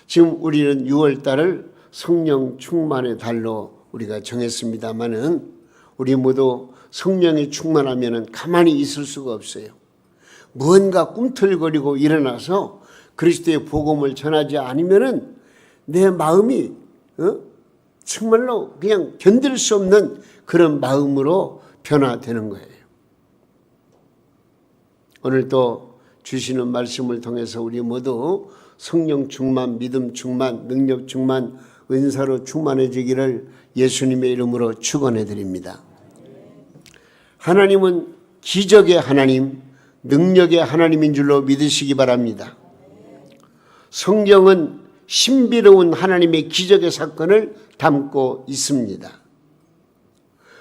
지금 우리는 6월 달을 성령 충만의 달로 우리가 정했습니다마는 우리 모두 성령이 충만하면 가만히 있을 수가 없어요. 무언가 꿈틀거리고 일어나서 그리스도의 복음을 전하지 않으면 내 마음이 정말로 그냥 견딜 수 없는 그런 마음으로 변화되는 거예요. 오늘 또 주시는 말씀을 통해서 우리 모두 성령 충만, 믿음 충만, 능력 충만, 은사로 충만해지기를 예수님의 이름으로 축원해 드립니다. 하나님은 기적의 하나님, 능력의 하나님인 줄로 믿으시기 바랍니다. 성경은 신비로운 하나님의 기적의 사건을 담고 있습니다.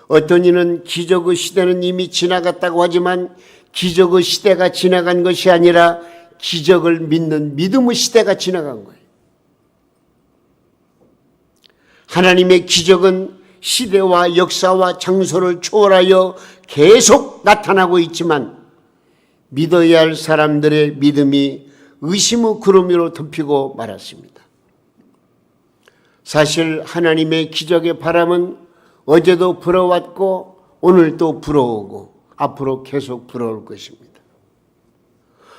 어떤 이는 기적의 시대는 이미 지나갔다고 하지만 기적의 시대가 지나간 것이 아니라 기적을 믿는 믿음의 시대가 지나간 거예요. 하나님의 기적은 시대와 역사와 장소를 초월하여 계속 나타나고 있지만 믿어야 할 사람들의 믿음이 의심의 구름 위로 덮이고 말았습니다. 사실 하나님의 기적의 바람은 어제도 불어왔고 오늘도 불어오고 앞으로 계속 불어올 것입니다.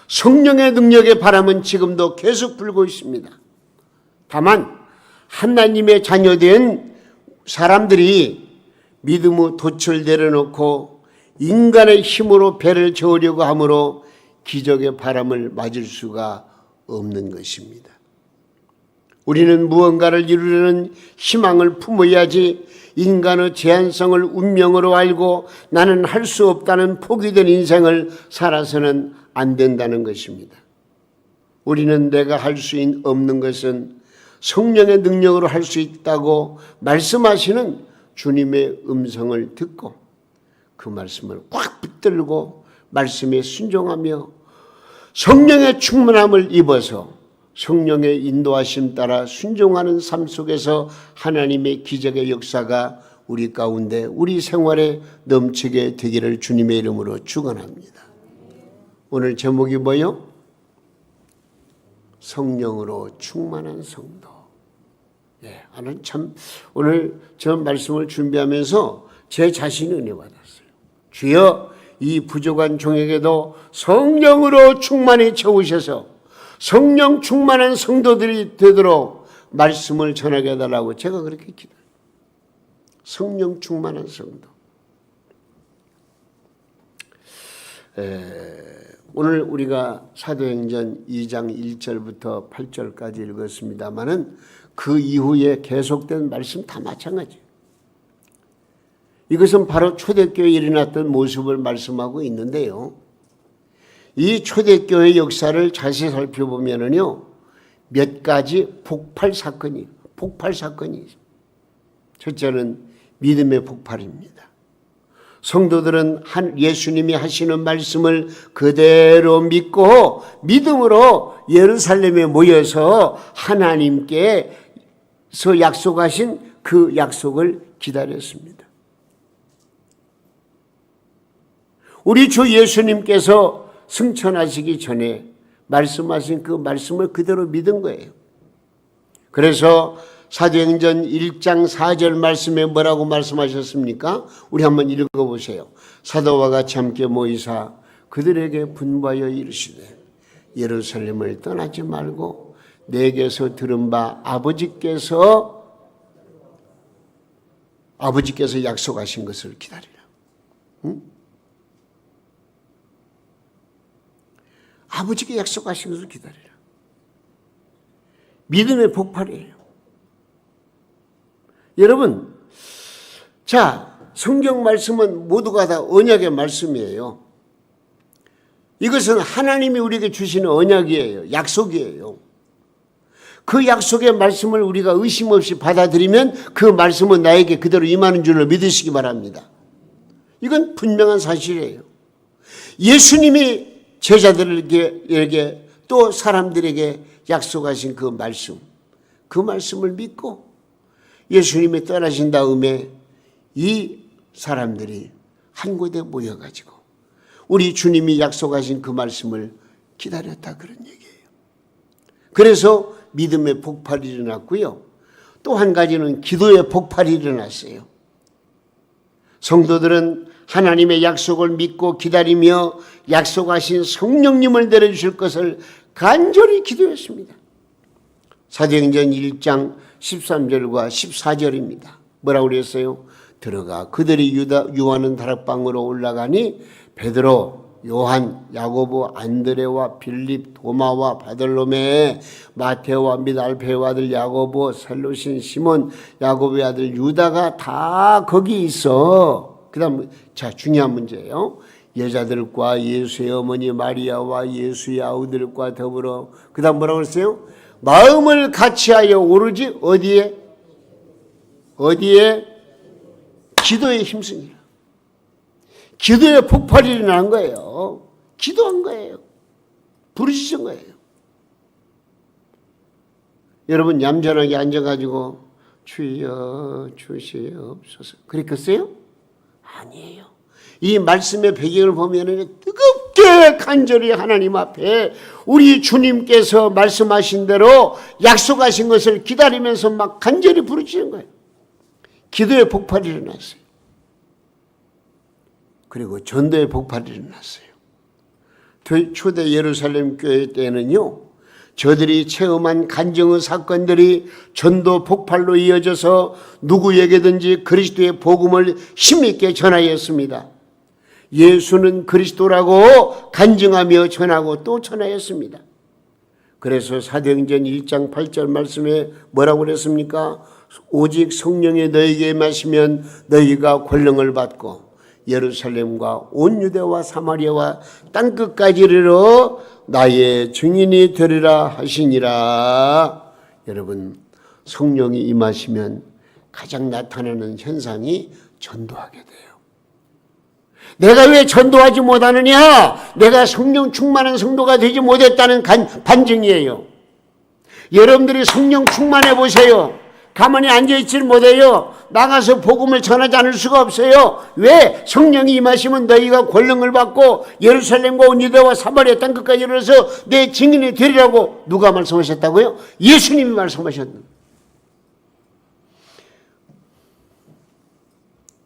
성령의 능력의 바람은 지금도 계속 불고 있습니다. 다만 하나님의 자녀된 사람들이 믿음의 돛을 내려놓고 인간의 힘으로 배를 저으려고 하므로 기적의 바람을 맞을 수가 없는 것입니다. 우리는 무언가를 이루려는 희망을 품어야지 인간의 제한성을 운명으로 알고 나는 할 수 없다는 포기된 인생을 살아서는 안 된다는 것입니다. 우리는 내가 할 수 없는 것은 성령의 능력으로 할 수 있다고 말씀하시는 주님의 음성을 듣고 그 말씀을 꽉 붙들고 말씀에 순종하며 성령의 충만함을 입어서 성령의 인도하심 따라 순종하는 삶 속에서 하나님의 기적의 역사가 우리 가운데 우리 생활에 넘치게 되기를 주님의 이름으로 축원합니다. 오늘 제목이 뭐요? 성령으로 충만한 성도. 오늘 저 말씀을 준비하면서 제 자신이 은혜 받았어요. 주여 이 부족한 종에게도 성령으로 충만히 채우셔서 성령 충만한 성도들이 되도록 말씀을 전하게 해달라고 제가 그렇게 기도해요. 성령 충만한 성도. 오늘 우리가 사도행전 2장 1절부터 8절까지 읽었습니다마는 그 이후에 계속된 말씀 다 마찬가지예요. 이것은 바로 초대교회에 일어났던 모습을 말씀하고 있는데요. 이 초대교회 역사를 자세히 살펴보면요, 몇 가지 폭발 사건이. 첫째는 믿음의 폭발입니다. 성도들은 예수님이 하시는 말씀을 그대로 믿고 믿음으로 예루살렘에 모여서 하나님께서 약속하신 그 약속을 기다렸습니다. 우리 주 예수님께서 승천하시기 전에 말씀하신 그 말씀을 그대로 믿은 거예요. 그래서 사도행전 1장 4절 말씀에 뭐라고 말씀하셨습니까? 우리 한번 읽어보세요. 사도와 같이 함께 모이사 그들에게 분부하여 이르시되 예루살렘을 떠나지 말고 내게서 들은 바 아버지께서 약속하신 것을 기다리라. 응? 아버지께 약속하신 것을 기다리라. 믿음의 폭발이에요. 여러분, 자, 성경 말씀은 모두가 다 언약의 말씀이에요. 이것은 하나님이 우리에게 주시는 언약이에요. 약속이에요. 그 약속의 말씀을 우리가 의심 없이 받아들이면 그 말씀은 나에게 그대로 임하는 줄로 믿으시기 바랍니다. 이건 분명한 사실이에요. 예수님이 제자들에게 또 사람들에게 약속하신 그 말씀을 믿고 예수님이 떠나신 다음에 이 사람들이 한 곳에 모여가지고 우리 주님이 약속하신 그 말씀을 기다렸다 그런 얘기예요. 그래서 믿음의 폭발이 일어났고요. 또 한 가지는 기도의 폭발이 일어났어요. 성도들은 하나님의 약속을 믿고 기다리며 약속하신 성령님을 내려주실 것을 간절히 기도했습니다. 사도행전 1장 13절과 14절입니다. 뭐라고 그랬어요? 들어가 그들이 유하는 다락방으로 올라가니 베드로, 요한, 야고보, 안드레와 빌립, 도마와 바들로메, 마테오와 및 알페의 아들 야고보, 셀로신 시몬, 야고보의 아들 유다가 다 거기 있어. 그 다음 중요한 문제예요. 여자들과 예수의 어머니 마리아와 예수의 아우들과 더불어 그 다음 뭐라고 그랬어요? 마음을 같이하여 오르지 어디에? 기도에 힘쓰니라. 기도의 폭발이 일어난 거예요. 기도한 거예요. 부르짖은 거예요. 여러분 얌전하게 앉아가지고 주여 주시옵소서 그랬겠어요? 아니에요. 이 말씀의 배경을 보면 뜨겁게 간절히 하나님 앞에 우리 주님께서 말씀하신 대로 약속하신 것을 기다리면서 막 간절히 부르짖는 거예요. 기도의 폭발이 일어났어요. 그리고 전도의 폭발이 일어났어요. 초대 예루살렘 교회 때는요, 저들이 체험한 간증의 사건들이 전도 폭발로 이어져서 누구에게든지 그리스도의 복음을 힘있게 전하였습니다. 예수는 그리스도라고 간증하며 전하고 또 전하였습니다. 그래서 사도행전 1장 8절 말씀에 뭐라고 그랬습니까? 오직 성령이 너희에게 임하시면 너희가 권능을 받고 예루살렘과 온 유대와 사마리아와 땅끝까지 이르러 나의 증인이 되리라 하시니라. 여러분 성령이 임하시면 가장 나타나는 현상이 전도하게 돼요. 내가 왜 전도하지 못하느냐? 내가 성령 충만한 성도가 되지 못했다는 반증이에요. 여러분들이 성령 충만해 보세요. 가만히 앉아있지를 못해요. 나가서 복음을 전하지 않을 수가 없어요. 왜? 성령이 임하시면 너희가 권능을 받고 예루살렘과 온 유대와 사마리아 땅끝까지 이르러서 내 증인이 되리라고 누가 말씀하셨다고요? 예수님이 말씀하셨는.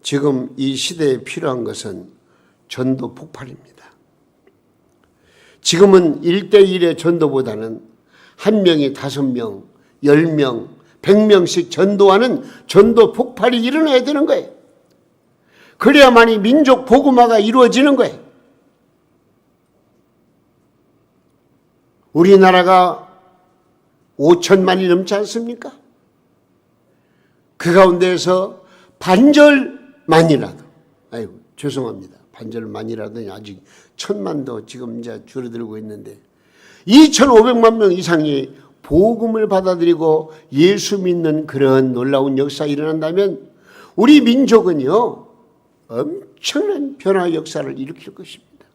지금 이 시대에 필요한 것은 전도 폭발입니다. 지금은 1대1의 전도보다는 한 명이 5명, 10명, 100명씩 전도하는 전도 폭발이 일어나야 되는 거예요. 그래야만이 민족 복음화가 이루어지는 거예요. 우리나라가 5천만이 넘지 않습니까? 그 가운데에서 반절만이라도, 아이고 죄송합니다. 반절만이라도 아직 1,000만도 지금 이제 줄어들고 있는데 2,500만 명 이상이 복음을 받아들이고 예수 믿는 그런 놀라운 역사가 일어난다면 우리 민족은요 엄청난 변화 역사를 일으킬 것입니다.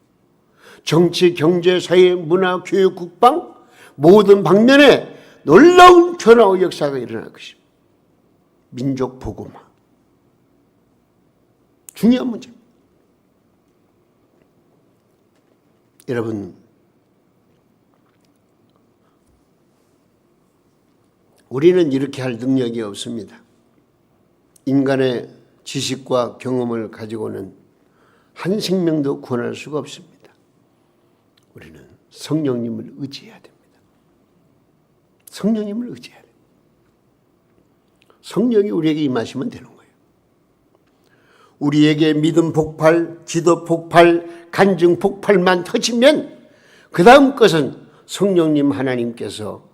정치, 경제, 사회, 문화, 교육, 국방 모든 방면에 놀라운 변화의 역사가 일어날 것입니다. 민족 복음화 중요한 문제입니다. 여러분 우리는 이렇게 할 능력이 없습니다. 인간의 지식과 경험을 가지고는 한 생명도 구원할 수가 없습니다. 우리는 성령님을 의지해야 됩니다. 성령님을 의지해야 됩니다. 성령이 우리에게 임하시면 되는 거예요. 우리에게 믿음 폭발, 기도 폭발, 간증 폭발만 터지면 그 다음 것은 성령님 하나님께서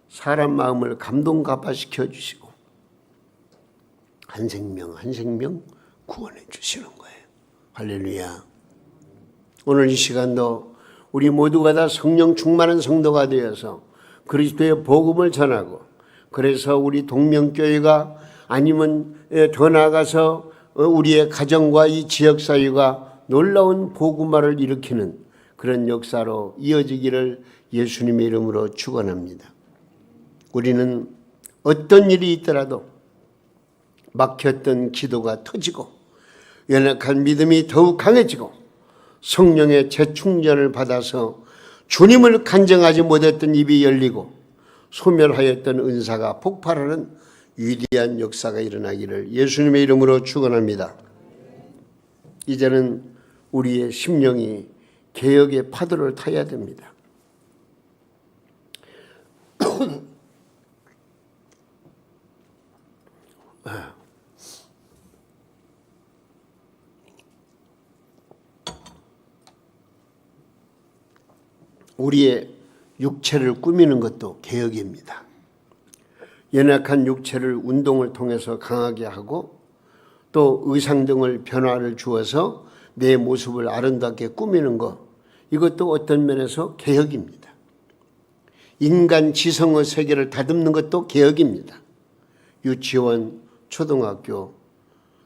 사람 마음을 감동가파시켜 주시고 한 생명 한 생명 구원해 주시는 거예요. 할렐루야. 오늘 이 시간도 우리 모두가 다 성령 충만한 성도가 되어서 그리스도의 복음을 전하고 그래서 우리 동명교회가 아니면 더 나아가서 우리의 가정과 이 지역사회가 놀라운 복음화를 일으키는 그런 역사로 이어지기를 예수님의 이름으로 축원합니다. 우리는 어떤 일이 있더라도 막혔던 기도가 터지고 연약한 믿음이 더욱 강해지고 성령의 재충전을 받아서 주님을 간증하지 못했던 입이 열리고 소멸하였던 은사가 폭발하는 위대한 역사가 일어나기를 예수님의 이름으로 축원합니다. 이제는 우리의 심령이 개혁의 파도를 타야 됩니다. 우리의 육체를 꾸미는 것도 개혁입니다. 연약한 육체를 운동을 통해서 강하게 하고 또 의상 등을 변화를 주어서 내 모습을 아름답게 꾸미는 것, 이것도 어떤 면에서 개혁입니다. 인간 지성의 세계를 다듬는 것도 개혁입니다. 유치원, 초등학교,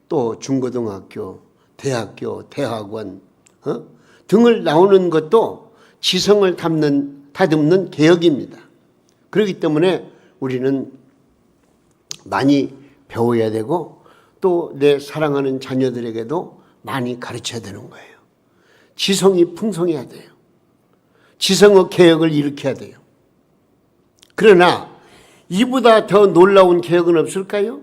또 중고등학교, 대학교, 대학원 등을 나오는 것도 지성을 다듬는 개혁입니다. 그렇기 때문에 우리는 많이 배워야 되고 또 내 사랑하는 자녀들에게도 많이 가르쳐야 되는 거예요. 지성이 풍성해야 돼요. 지성의 개혁을 일으켜야 돼요. 그러나 이보다 더 놀라운 개혁은 없을까요?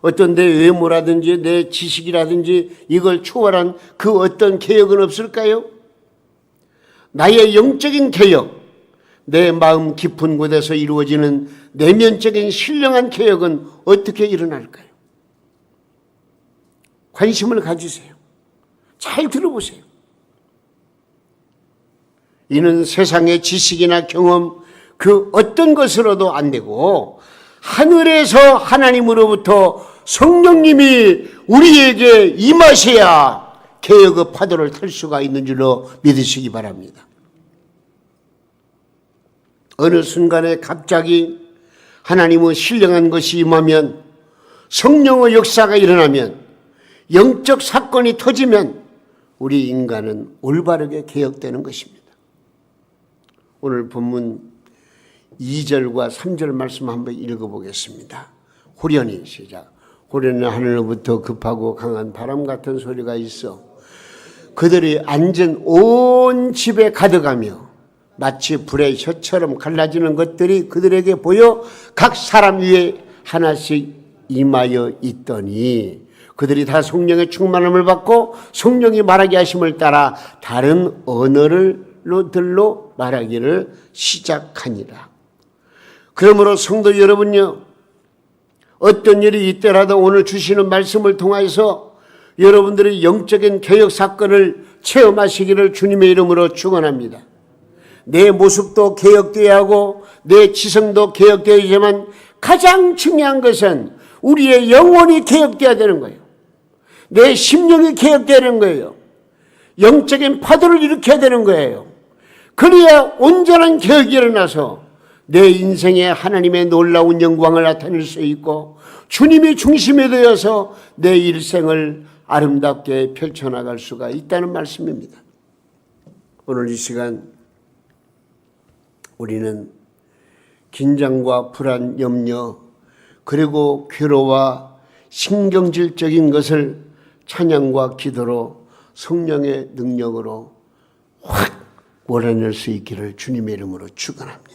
어떤 내 외모라든지 내 지식이라든지 이걸 초월한 그 어떤 개혁은 없을까요? 나의 영적인 개혁, 내 마음 깊은 곳에서 이루어지는 내면적인 신령한 개혁은 어떻게 일어날까요? 관심을 가지세요. 잘 들어보세요. 이는 세상의 지식이나 경험 그 어떤 것으로도 안 되고 하늘에서 하나님으로부터 성령님이 우리에게 임하셔야 개혁의 파도를 탈 수가 있는 줄로 믿으시기 바랍니다. 어느 순간에 갑자기 하나님의 신령한 것이 임하면, 성령의 역사가 일어나면, 영적 사건이 터지면 우리 인간은 올바르게 개혁되는 것입니다. 오늘 본문 2절과 3절 말씀 한번 읽어보겠습니다. 호련히 시작. 호련히 하늘로부터 급하고 강한 바람 같은 소리가 있어 그들이 앉은 온 집에 가득하며 마치 불의 혀처럼 갈라지는 것들이 그들에게 보여 각 사람 위에 하나씩 임하여 있더니 그들이 다 성령의 충만함을 받고 성령이 말하게 하심을 따라 다른 언어들로 말하기를 시작하니라. 그러므로 성도 여러분요, 어떤 일이 있더라도 오늘 주시는 말씀을 통해서 여러분들의 영적인 개혁 사건을 체험하시기를 주님의 이름으로 축원합니다. 내 모습도 개혁되어야 하고 내 지성도 개혁되어야지만 가장 중요한 것은 우리의 영혼이 개혁되어야 되는 거예요. 내 심령이 개혁되어야 되는 거예요. 영적인 파도를 일으켜야 되는 거예요. 그래야 온전한 개혁이 일어나서 내 인생에 하나님의 놀라운 영광을 나타낼 수 있고 주님이 중심이 되어서 내 일생을 아름답게 펼쳐나갈 수가 있다는 말씀입니다. 오늘 이 시간 우리는 긴장과 불안, 염려, 그리고 괴로와 신경질적인 것을 찬양과 기도로 성령의 능력으로 확 몰아낼 수 있기를 주님의 이름으로 축원합니다.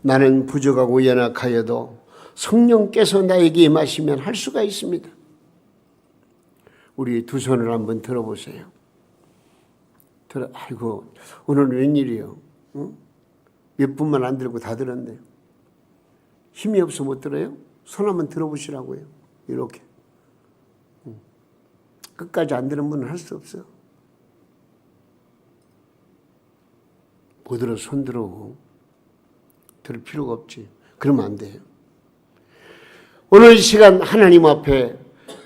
나는 부족하고 연약하여도 성령께서 나에게 임하시면 할 수가 있습니다. 우리 두 손을 한번 들어보세요. 아이고 오늘 웬일이요? 응? 몇 분만 안 들고 다 들었네요. 힘이 없어 못 들어요? 손 한번 들어보시라고요. 이렇게. 끝까지 안 들은 분은 할 수 없어요. 못 들어 손 들어. 들을 필요가 없지. 그러면 안 돼요. 오늘 이 시간 하나님 앞에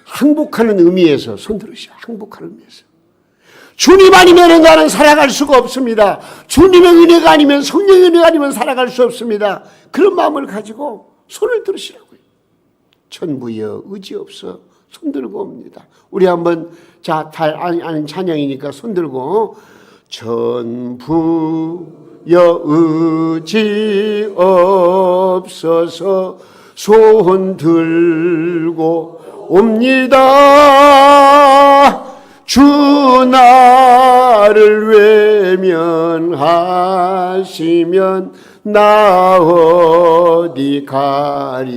항복하는 의미에서 손 들으시오. 항복하는 의미에서. 주님 아니면 나는 살아갈 수가 없습니다. 주님의 은혜가 아니면, 성령의 은혜가 아니면 살아갈 수 없습니다. 그런 마음을 가지고 손을 들으시라고요. 천부여 의지 없어 손 들고 옵니다. 우리 한번 다 아는 찬양이니까 손 들고 천부여 의지 없어서 손 들고 옵니다. 주 나를 외면하시면 나 어디 가리까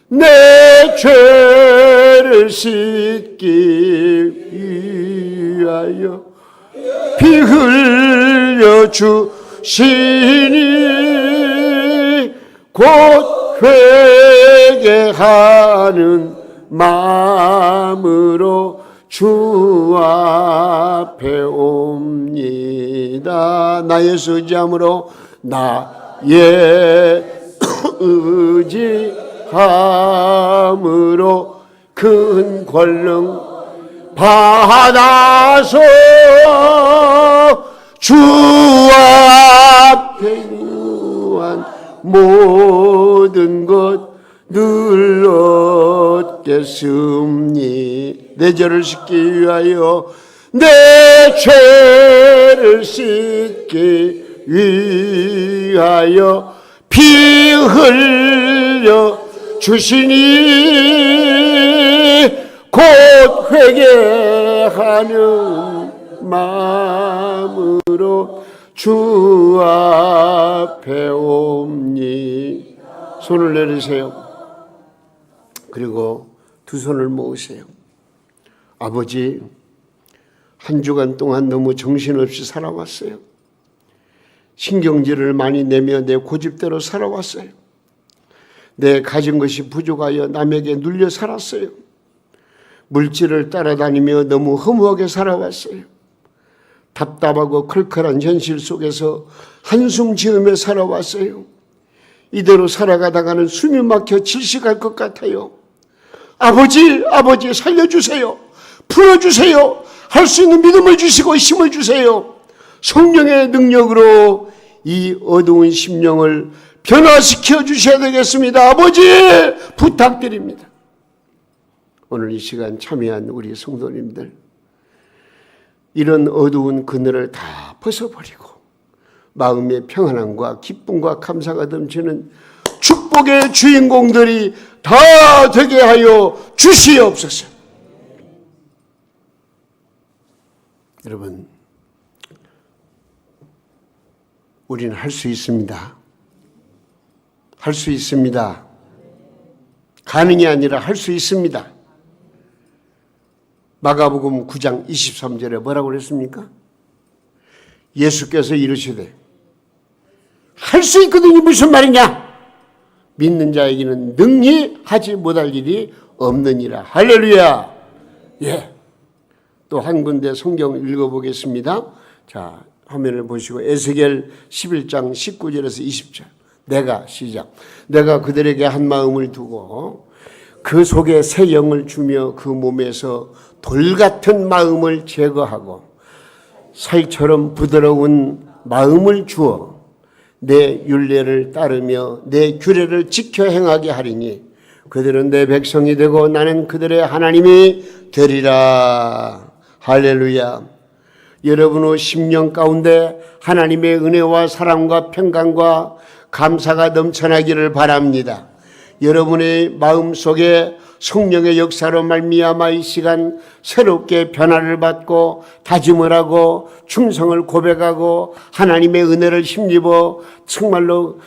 내 죄를 씻기 위하여 피 흘려 주시니 곧 회개하는 마음으로 주 앞에 옵니다. 나의 의지함으로 나의 의지함으로 큰 권능 받아서 주 앞에 유한 모든 것 늘 얻겠습니. 내 죄를 씻기 위하여 내 죄를 씻기 위하여 피 흘려 주시니 곧 회개하는 마음으로 주 앞에 옵니. 손을 내리세요. 그리고 두 손을 모으세요. 아버지, 한 주간 동안 너무 정신없이 살아왔어요. 신경질을 많이 내며 내 고집대로 살아왔어요. 내 가진 것이 부족하여 남에게 눌려 살았어요. 물질을 따라다니며 너무 허무하게 살아왔어요. 답답하고 컬컬한 현실 속에서 한숨 지으며 살아왔어요. 이대로 살아가다가는 숨이 막혀 질식할 것 같아요. 아버지 살려주세요. 풀어주세요. 할 수 있는 믿음을 주시고 힘을 주세요. 성령의 능력으로 이 어두운 심령을 변화시켜 주셔야 되겠습니다. 아버지 부탁드립니다. 오늘 이 시간 참여한 우리 성도님들, 이런 어두운 그늘을 다 벗어버리고 마음의 평안함과 기쁨과 감사가 넘치는 축복의 주인공들이 다 되게 하여 주시옵소서. 여러분, 우리는 할 수 있습니다. 할 수 있습니다. 가능이 아니라 할 수 있습니다. 마가복음 9장 23절에 뭐라고 그랬습니까? 예수께서 이르시되 할 수 있거든요. 무슨 말이냐? 믿는 자에게는 능히 하지 못할 일이 없느니라. 할렐루야. 예. 또 한 군데 성경 읽어보겠습니다. 자, 화면을 보시고 에스겔 11장 19절에서 20절. 내가 그들에게 한 마음을 두고 그 속에 새 영을 주며 그 몸에서 돌 같은 마음을 제거하고 살처럼 부드러운 마음을 주어 내 율례를 따르며 내 규례를 지켜 행하게 하리니 그들은 내 백성이 되고 나는 그들의 하나님이 되리라. 할렐루야. 여러분의 심령 가운데 하나님의 은혜와 사랑과 평강과 감사가 넘쳐나기를 바랍니다. 여러분의 마음속에 성령의 역사로 말미암아 이 시간 새롭게 변화를 받고 다짐을 하고 충성을 고백하고 하나님의 은혜를 힘입어 정말로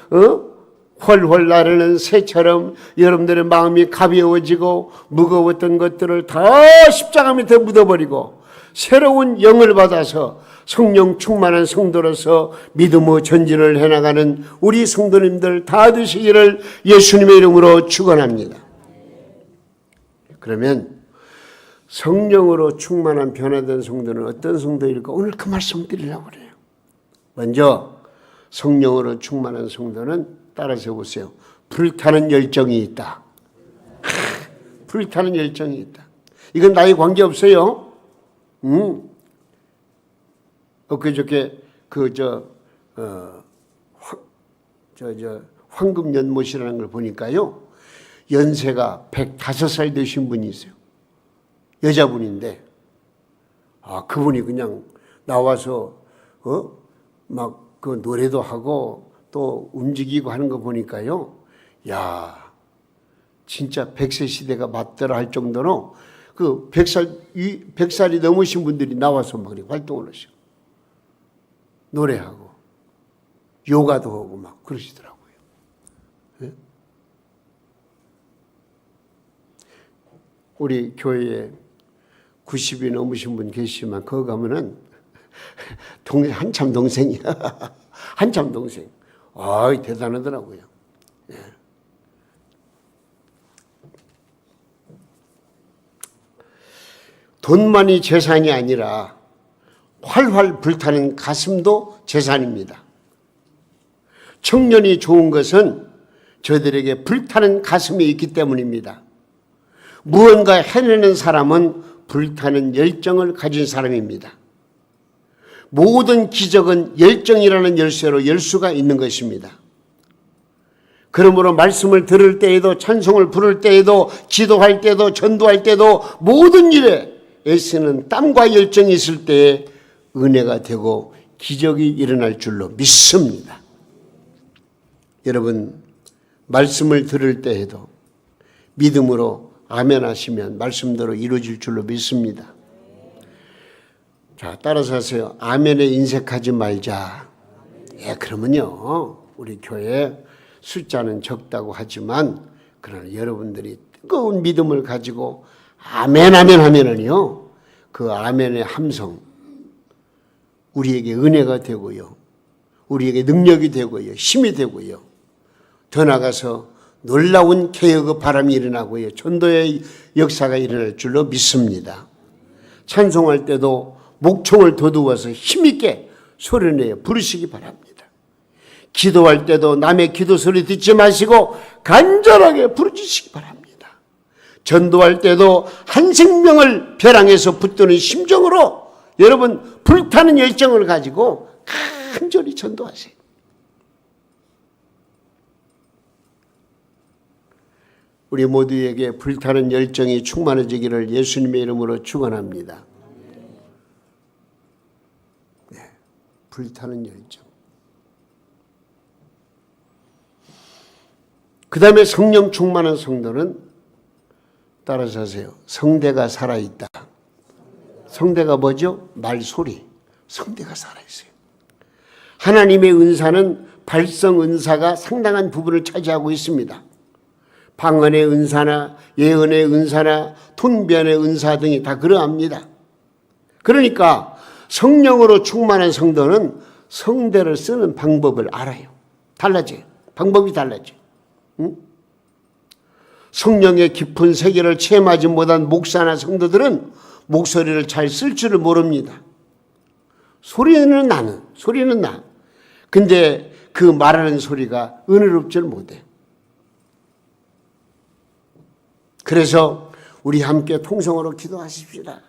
훨훨 나르는 새처럼 여러분들의 마음이 가벼워지고 무거웠던 것들을 다 십자가 밑에 묻어버리고 새로운 영을 받아서 성령 충만한 성도로서 믿음의 전진을 해나가는 우리 성도님들 다 되시기를 예수님의 이름으로 축원합니다. 그러면 성령으로 충만한 변화된 성도는 어떤 성도일까? 오늘 그 말씀 드리려고 그래요. 먼저 성령으로 충만한 성도는 따라서 보세요. 불타는 열정이 있다. 불타는 열정이 있다. 이건 나이 관계없어요. 엊그저께 황금 연못이라는 걸 보니까요. 연세가 105살 되신 분이 있어요. 여자분인데, 그분이 그냥 나와서, 막 그 노래도 하고 또 움직이고 하는 거 보니까요. 야, 진짜 100세 시대가 맞더라 할 정도로 그 100살이 넘으신 분들이 나와서 막 활동을 하시고, 노래하고, 요가도 하고 막 그러시더라고요. 네? 우리 교회에 90이 넘으신 분 계시지만 거기 가면은 한참 동생이야. 한참 동생. 아이, 대단하더라고요. 예. 돈만이 재산이 아니라 활활 불타는 가슴도 재산입니다. 청년이 좋은 것은 저들에게 불타는 가슴이 있기 때문입니다. 무언가 해내는 사람은 불타는 열정을 가진 사람입니다. 모든 기적은 열정이라는 열쇠로 열 수가 있는 것입니다. 그러므로 말씀을 들을 때에도, 찬송을 부를 때에도, 기도할 때도, 전도할 때도 모든 일에 애쓰는 땀과 열정이 있을 때에 은혜가 되고 기적이 일어날 줄로 믿습니다. 여러분, 말씀을 들을 때에도 믿음으로 아멘 하시면 말씀대로 이루어질 줄로 믿습니다. 자, 따라서 하세요. 아멘에 인색하지 말자. 예, 그러면요, 우리 교회 숫자는 적다고 하지만 그러나 여러분들이 뜨거운 믿음을 가지고 아멘 아멘 하면은요, 그 아멘의 함성 우리에게 은혜가 되고요, 우리에게 능력이 되고요, 힘이 되고요, 더 나아가서 놀라운 개혁의 바람이 일어나고요, 전도의 역사가 일어날 줄로 믿습니다. 찬송할 때도 목청을 돋우어서 힘있게 소리내어 부르시기 바랍니다. 기도할 때도 남의 기도 소리 듣지 마시고 간절하게 부르짖으시기 바랍니다. 전도할 때도 한 생명을 벼랑에서 붙드는 심정으로 여러분 불타는 열정을 가지고 간절히 전도하세요. 우리 모두에게 불타는 열정이 충만해지기를 예수님의 이름으로 축원합니다. 네, 불타는 열정. 그 다음에 성령 충만한 성도는 따라서 하세요. 성대가 살아있다. 성대가 뭐죠? 말소리. 성대가 살아있어요. 하나님의 은사는 발성 은사가 상당한 부분을 차지하고 있습니다. 방언의 은사나 예언의 은사나 통변의 은사 등이 다 그러합니다. 그러니까 성령으로 충만한 성도는 성대를 쓰는 방법을 알아요. 달라져요. 방법이 달라져요. 응? 성령의 깊은 세계를 체험하지 못한 목사나 성도들은 목소리를 잘 쓸 줄을 모릅니다. 소리는 나. 근데 그 말하는 소리가 은혜롭지를 못해. 그래서 우리 함께 통성으로 기도하십시다.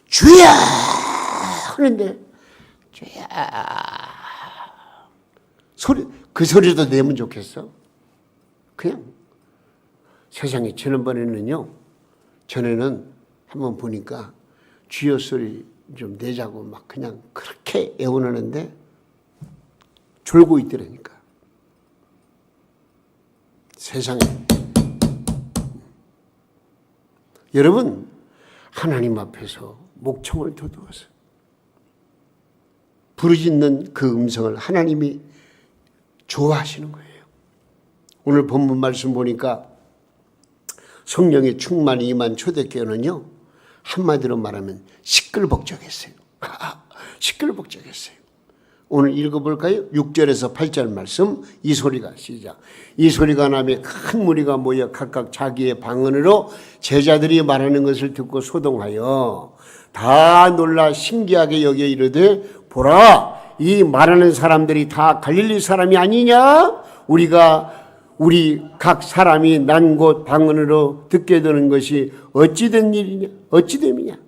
주야! 하는데 주야! 그 소리도 내면 좋겠어? 그냥 세상에 전에는 한번 보니까 주여 소리 좀 내자고 막 그냥 그렇게 애원하는데 졸고 있더라니까. 세상에. 여러분, 하나님 앞에서 목청을 돋우어서 부르짖는 그 음성을 하나님이 좋아하시는 거예요. 오늘 본문 말씀 보니까 성령의 충만이 임한 초대교회는요, 한마디로 말하면 시끌벅적했어요. 시끌벅적했어요. 오늘 읽어볼까요? 6절에서 8절 말씀. 이 소리가 시작. 이 소리가 나며 큰 무리가 모여 각각 자기의 방언으로 제자들이 말하는 것을 듣고 소동하여 다 놀라 신기하게 여겨 이르되 보라, 이 말하는 사람들이 다 갈릴리 사람이 아니냐? 우리 각 사람이 난 곳 방언으로 듣게 되는 것이 어찌된 일이냐? 어찌됨이냐?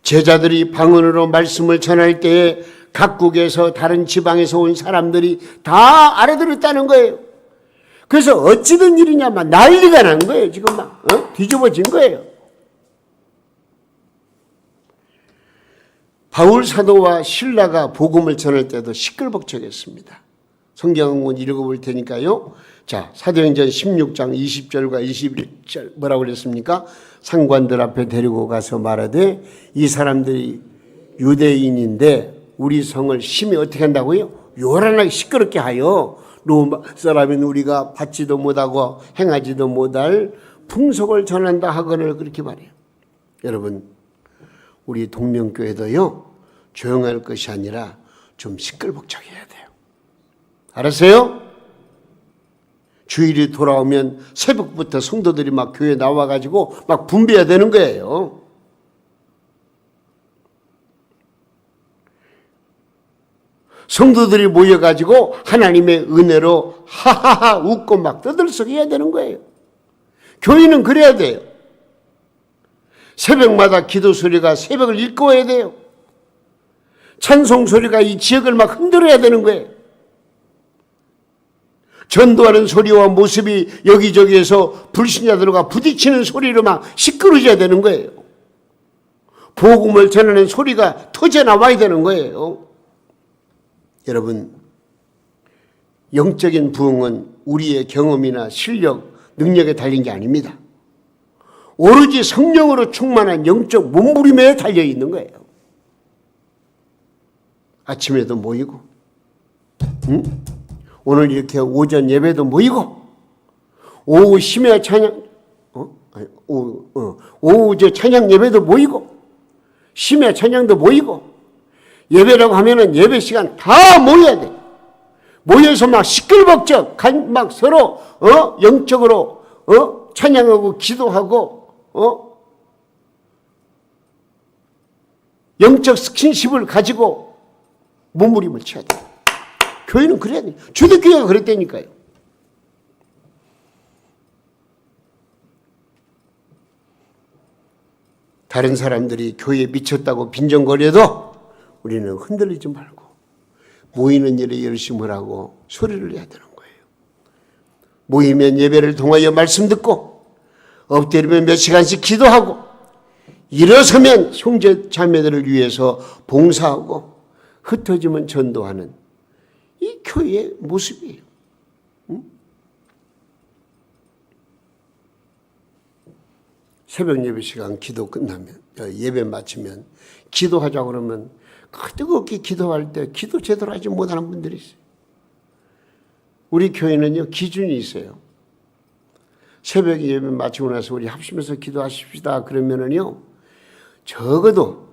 제자들이 방언으로 말씀을 전할 때에 각국에서 다른 지방에서 온 사람들이 다 알아들었다는 거예요. 그래서 어찌된 일이냐? 막 난리가 난 거예요. 지금 막 뒤집어진 거예요. 바울 사도와 실라가 복음을 전할 때도 시끌벅적했습니다. 성경 한번 읽어볼 테니까요. 자, 사도행전 16장 20절과 21절 뭐라고 그랬습니까? 상관들 앞에 데리고 가서 말하되 이 사람들이 유대인인데 우리 성을 심히 어떻게 한다고요? 요란하게 시끄럽게 하여 로마 사람인 우리가 받지도 못하고 행하지도 못할 풍속을 전한다 하거늘 그렇게 말해요. 여러분, 우리 동명교회도요 조용할 것이 아니라 좀 시끌벅적해야 돼요. 알았어요? 주일이 돌아오면 새벽부터 성도들이 막 교회 나와가지고 막 분배해야 되는 거예요. 성도들이 모여가지고 하나님의 은혜로 하하하 웃고 막 떠들썩해야 되는 거예요. 교인은 그래야 돼요. 새벽마다 기도 소리가 새벽을 일궈야 돼요. 찬송 소리가 이 지역을 막 흔들어야 되는 거예요. 전도하는 소리와 모습이 여기저기에서 불신자들과 부딪히는 소리로 막 시끄러져야 되는 거예요. 복음을 전하는 소리가 터져 나와야 되는 거예요. 여러분, 영적인 부흥은 우리의 경험이나 실력, 능력에 달린 게 아닙니다. 오로지 성령으로 충만한 영적 몸부림에 달려 있는 거예요. 아침에도 모이고, 오늘 이렇게 오전 예배도 모이고, 오후 심야 찬양, 오후 찬양 예배도 모이고, 심야 찬양도 모이고, 예배라고 하면은 예배 시간 다 모여야 돼. 모여서 막 시끌벅적, 막 서로, 영적으로, 찬양하고 기도하고, 영적 스킨십을 가지고 몸부림을 쳐야 돼. 교회는 그래야 돼. 주도교회가 그랬다니까요. 다른 사람들이 교회에 미쳤다고 빈정거려도 우리는 흔들리지 말고 모이는 일에 열심을 하고 소리를 내야 되는 거예요. 모이면 예배를 통하여 말씀 듣고 엎드리면 몇 시간씩 기도하고 일어서면 형제 자매들을 위해서 봉사하고 흩어지면 전도하는 이 교회의 모습이에요. 새벽 예배 시간 기도 끝나면 예배 마치면 기도하자고 그러면 뜨겁게 기도할 때 기도 제대로 하지 못하는 분들이 있어요. 우리 교회는요 기준이 있어요. 새벽 예배 마치고 나서 우리 합심해서 기도하십시다 그러면은요 적어도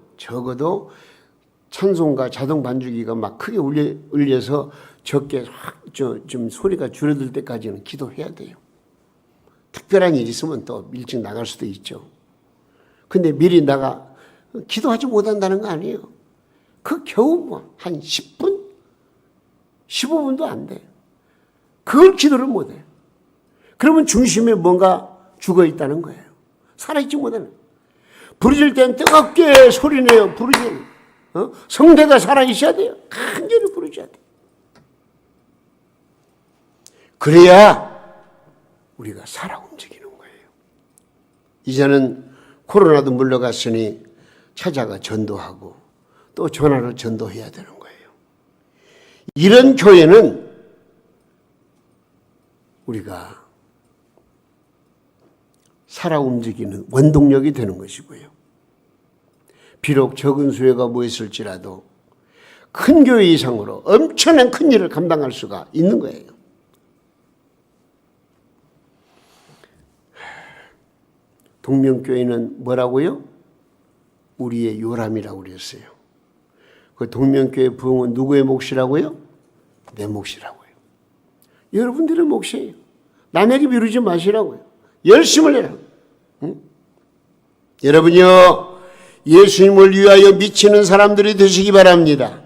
찬송가 자동 반주기가 막 크게 울려서 적게 좀 소리가 줄어들 때까지는 기도해야 돼요. 특별한 일이 있으면 또 일찍 나갈 수도 있죠. 근데 미리 기도하지 못한다는 거 아니에요. 그 겨우 한 10분? 15분도 안 돼요. 그걸 기도를 못 해요. 그러면 중심에 뭔가 죽어 있다는 거예요. 살아있지 못하는 거예요. 부르질 땐 뜨겁게 소리내요. 부르지. 성대가 살아있어야 돼요. 간절히 부르셔야 돼요. 그래야 우리가 살아 움직이는 거예요. 이제는 코로나도 물러갔으니 찾아가 전도하고 또 전화로 전도해야 되는 거예요. 이런 교회는 우리가 살아 움직이는 원동력이 되는 것이고요. 비록 적은 수요가 모였을지라도 큰 교회 이상으로 엄청난 큰 일을 감당할 수가 있는 거예요. 동명교회는 뭐라고요? 우리의 요람이라고 그랬어요. 그 동명교회 부흥은 누구의 몫이라고요? 내 몫이라고요. 여러분들의 몫이에요. 남에게 미루지 마시라고요. 열심을 내라고. 응? 여러분요, 예수님을 위하여 미치는 사람들이 되시기 바랍니다.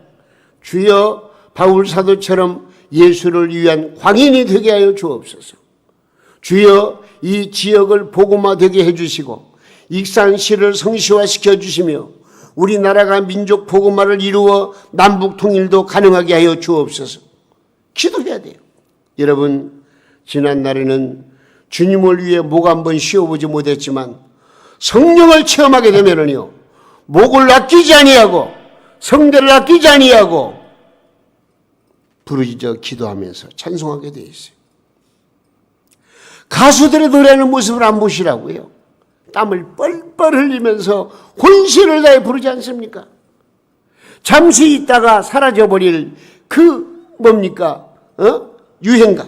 주여 바울 사도처럼 예수를 위한 광인이 되게 하여 주옵소서. 주여 이 지역을 복음화되게 해주시고 익산시를 성시화시켜 주시며 우리나라가 민족 복음화를 이루어 남북 통일도 가능하게 하여 주옵소서. 기도해야 돼요. 여러분, 지난 날에는 주님을 위해 목 한번 쉬어보지 못했지만 성령을 체험하게 되면은요 목을 아끼지 아니하고 성대를 아끼지 아니하고 부르짖어 기도하면서 찬송하게 되어 있어요. 가수들의 노래하는 모습을 안 보시라고요. 땀을 뻘뻘 흘리면서 혼신을 다해 부르지 않습니까? 잠시 있다가 사라져버릴 그 뭡니까? 유행가.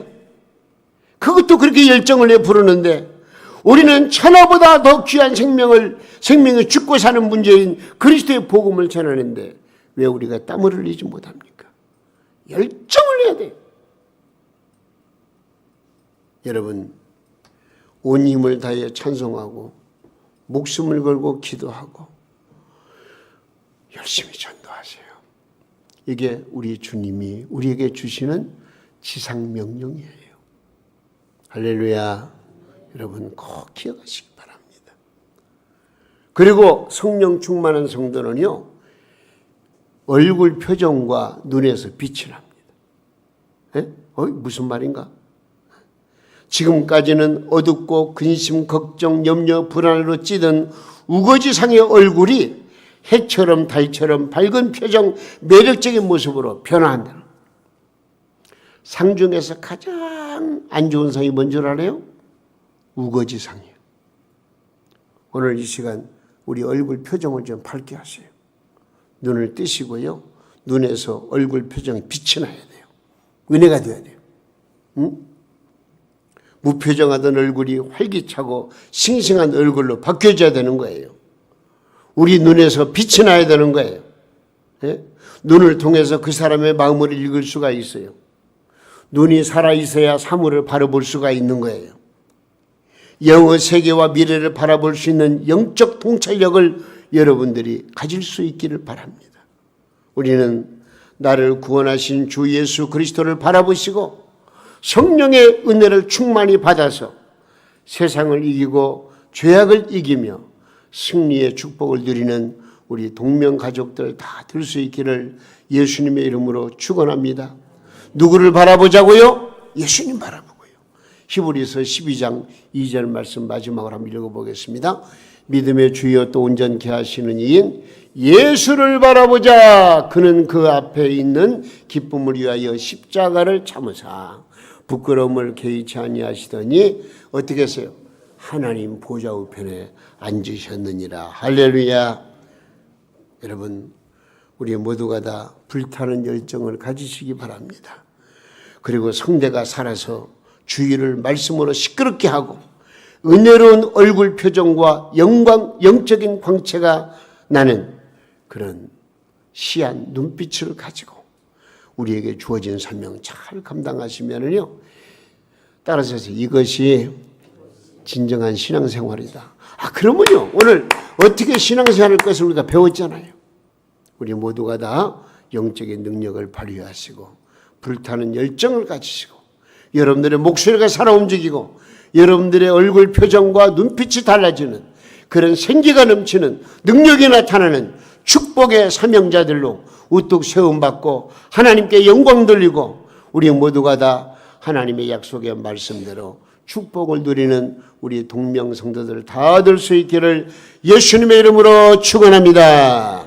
그것도 그렇게 열정을 내 부르는데 우리는 천하보다 더 귀한 생명을 죽고 사는 문제인 그리스도의 복음을 전하는데 왜 우리가 땀을 흘리지 못합니까? 열정을 내야 돼요. 여러분, 온 힘을 다해 찬송하고 목숨을 걸고 기도하고 열심히 전도하세요. 이게 우리 주님이 우리에게 주시는 지상명령이에요. 할렐루야. 여러분 꼭 기억하시기 바랍니다. 그리고 성령 충만한 성도는요, 얼굴 표정과 눈에서 빛이 납니다. 무슨 말인가? 지금까지는 어둡고 근심, 걱정, 염려, 불안으로 찌든 우거지상의 얼굴이 해처럼 달처럼 밝은 표정, 매력적인 모습으로 변화한다. 상 중에서 가장 안 좋은 상이 뭔 줄 알아요? 우거지상이에요. 오늘 이 시간 우리 얼굴 표정을 좀 밝게 하세요. 눈을 뜨시고요. 눈에서 얼굴 표정이 빛이 나야 돼요. 은혜가 되어야 돼요. 응? 무표정하던 얼굴이 활기차고 싱싱한 얼굴로 바뀌어져야 되는 거예요. 우리 눈에서 빛이 나야 되는 거예요. 예? 눈을 통해서 그 사람의 마음을 읽을 수가 있어요. 눈이 살아있어야 사물을 바라볼 수가 있는 거예요. 영의 세계와 미래를 바라볼 수 있는 영적 통찰력을 여러분들이 가질 수 있기를 바랍니다. 우리는 나를 구원하신 주 예수 그리스도를 바라보시고 성령의 은혜를 충만히 받아서 세상을 이기고 죄악을 이기며 승리의 축복을 누리는 우리 동명가족들 다 될 수 있기를 예수님의 이름으로 축원합니다. 누구를 바라보자고요? 예수님 바라보고요. 히브리서 12장 2절 말씀 마지막으로 한번 읽어보겠습니다. 믿음의 주여 또 온전케 하시는 이인 예수를 바라보자. 그는 그 앞에 있는 기쁨을 위하여 십자가를 참으사 부끄러움을 개의치 아니하시더니 어떻게 했어요? 하나님 보좌 우편에 앉으셨느니라. 할렐루야. 여러분, 우리 모두가 다 불타는 열정을 가지시기 바랍니다. 그리고 성대가 살아서 주의를 말씀으로 시끄럽게 하고 은혜로운 얼굴 표정과 영적인 광채가 나는 그런 시한 눈빛을 가지고 우리에게 주어진 사명 잘 감당하시면은요, 따라서 이것이 진정한 신앙생활이다. 그러면요, 오늘 어떻게 신앙생활할 것을 우리가 배웠잖아요. 우리 모두가 다 영적인 능력을 발휘하시고 불타는 열정을 가지시고 여러분들의 목소리가 살아 움직이고 여러분들의 얼굴 표정과 눈빛이 달라지는 그런 생기가 넘치는 능력이 나타나는 축복의 사명자들로 우뚝 세움받고 하나님께 영광 돌리고 우리 모두가 다 하나님의 약속의 말씀대로 축복을 누리는 우리 동명성도들 다 될 수 있기를 예수님의 이름으로 축원합니다.